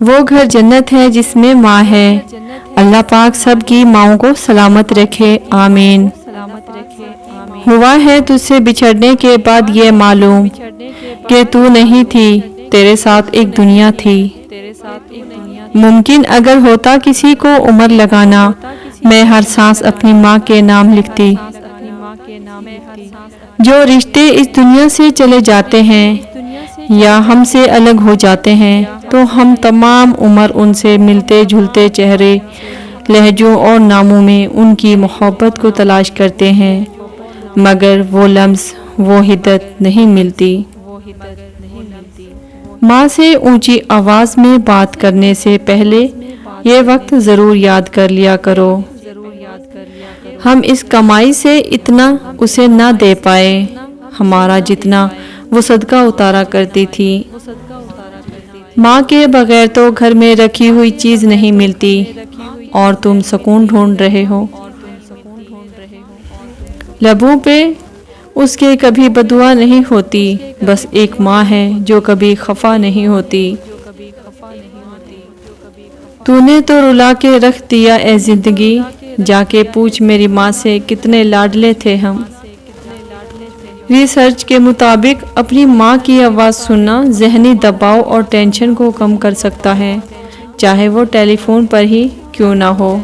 وہ گھر جنت ہے جس میں ماں ہے۔ اللہ پاک سب کی ماؤں کو سلامت رکھے، آمین۔ ہوا ہے تجھ سے بچھڑنے کے بعد یہ معلوم کہ تو نہیں تھی، تیرے ساتھ ایک دنیا تھی۔ ممکن اگر ہوتا کسی کو عمر لگانا، میں ہر سانس اپنی ماں کے نام لکھتی۔ جو رشتے اس دنیا سے چلے جاتے ہیں یا ہم سے الگ ہو جاتے ہیں تو ہم تمام عمر ان سے ملتے جلتے چہرے، لہجوں اور ناموں میں ان کی محبت کو تلاش کرتے ہیں، مگر وہ لمس، وہ حدت نہیں ملتی۔ ماں سے اونچی آواز میں بات کرنے سے پہلے یہ وقت ضرور یاد کر لیا کرو۔ ہم اس کمائی سے اتنا اسے نہ دے پائے، ہمارا جتنا وہ صدقہ اتارا کرتی تھی۔ ماں کے بغیر تو گھر میں رکھی ہوئی چیز نہیں ملتی اور تم سکون ڈھونڈ رہے ہو۔ لبوں پہ اس کے کبھی بددعا نہیں ہوتی، بس ایک ماں ہے جو کبھی خفا نہیں ہوتی۔ تو نے تو رلا کے رکھ دیا اے زندگی، جا کے پوچھ میری ماں سے کتنے لاڈلے تھے ہم۔ ریسرچ کے مطابق اپنی ماں کی آواز سننا ذہنی دباؤ اور ٹینشن کو کم کر سکتا ہے، چاہے وہ ٹیلی فون پر ہی کیوں نہ ہو۔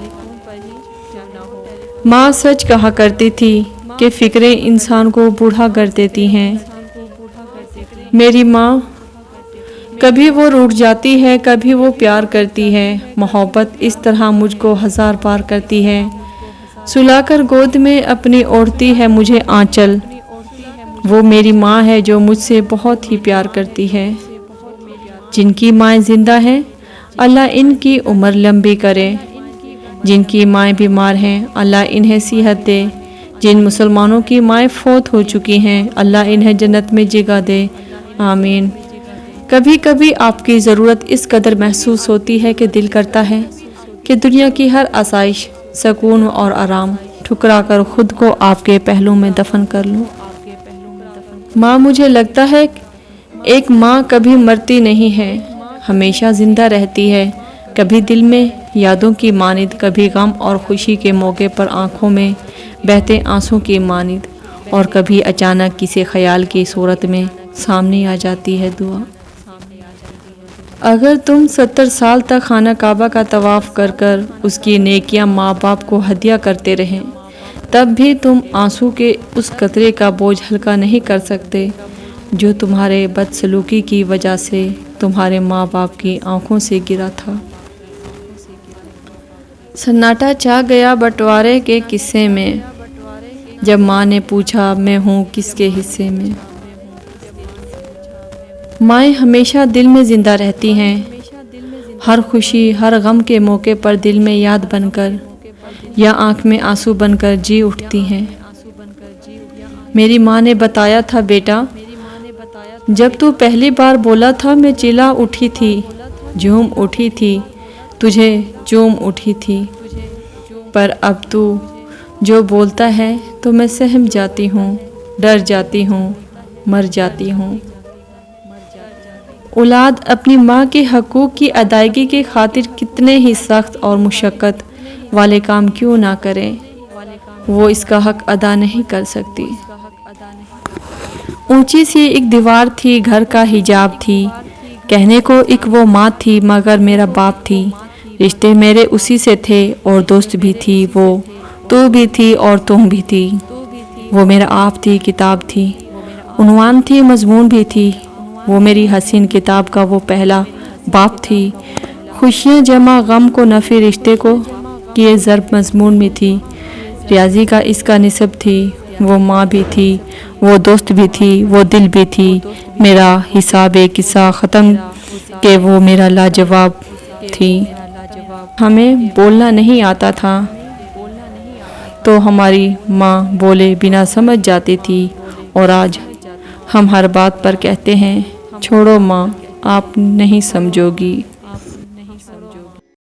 ماں سچ کہا کرتی تھی کہ فکریں انسان کو بوڑھا کر دیتی ہیں۔ میری ماں، کبھی وہ روٹھ جاتی ہے، کبھی وہ پیار کرتی ہے، محبت اس طرح مجھ کو ہزار بار کرتی ہے، سلا کر گود میں اپنی اوڑھتی ہے مجھے آنچل۔ وہ میری ماں ہے جو مجھ سے بہت ہی پیار کرتی ہے۔ جن کی مائیں زندہ ہیں اللہ ان کی عمر لمبی کرے، جن کی مائیں بیمار ہیں اللہ انہیں صحت دے، جن مسلمانوں کی مائیں فوت ہو چکی ہیں اللہ انہیں جنت میں جگہ دے، آمین۔ کبھی کبھی آپ کی ضرورت اس قدر محسوس ہوتی ہے کہ دل کرتا ہے کہ دنیا کی ہر آسائش، سکون اور آرام ٹھکرا کر خود کو آپ کے پہلو میں دفن کر لوں۔ ماں، مجھے لگتا ہے ایک ماں کبھی مرتی نہیں ہے، ہمیشہ زندہ رہتی ہے، کبھی دل میں یادوں کی مانند، کبھی غم اور خوشی کے موقع پر آنکھوں میں بہتے آنسوں کی مانند، اور کبھی اچانک کسی خیال کی صورت میں سامنے آ جاتی ہے دعا۔ اگر تم 70 سال تک خانہ کعبہ کا طواف کر کر اس کی نیکیاں ماں باپ کو ہدیہ کرتے رہیں، تب بھی تم آنسو کے اس قطرے کا بوجھ ہلکا نہیں کر سکتے جو تمہارے بدسلوکی کی وجہ سے تمہارے ماں باپ کی آنکھوں سے گرا تھا۔ سناٹا چھا گیا بٹوارے کے قصے میں، جب ماں نے پوچھا میں ہوں کس کے حصے میں۔ مائیں ہمیشہ دل میں زندہ رہتی ہیں، ہر خوشی ہر غم کے موقع پر دل میں یاد بن کر یا آنکھ میں آنسو بن کر جی اٹھتی ہیں۔ میری ماں نے بتایا تھا بیٹا، جب تو پہلی بار بولا تھا میں چلا اٹھی تھی، جھوم اٹھی تھی، تجھے چوم اٹھی تھی، پر اب تو جو بولتا ہے تو میں سہم جاتی ہوں، ڈر جاتی ہوں، مر جاتی ہوں۔ اولاد اپنی ماں کے حقوق کی ادائیگی کی خاطر کتنے ہی سخت اور مشقت والے کام کیوں نہ کریں، وہ اس کا حق ادا نہیں کر سکتی۔ اونچی سی ایک دیوار تھی، گھر کا حجاب تھی، کہنے کو ایک وہ ماں تھی مگر میرا باپ تھی، رشتے میرے اسی سے تھے اور دوست بھی تھی وہ، تو بھی تھی اور تم بھی تھی، وہ میرا آپ تھی، کتاب تھی، عنوان تھی، مضمون بھی تھی، وہ میری حسین کتاب کا وہ پہلا باب تھی، خوشیاں جمع غم کو نفی رشتے کو کیے ضرب مضمون میں تھی، ریاضی کا اس کا نصب تھی، وہ ماں بھی تھی، وہ دوست بھی تھی، وہ دل بھی تھی، میرا حساب قصہ ختم کہ وہ میرا لاجواب تھی۔ ہمیں بولنا نہیں آتا تھا تو ہماری ماں بولے بنا سمجھ جاتی تھی، اور آج ہم ہر بات پر کہتے ہیں چھوڑو ماں، آپ نہیں سمجھو گی۔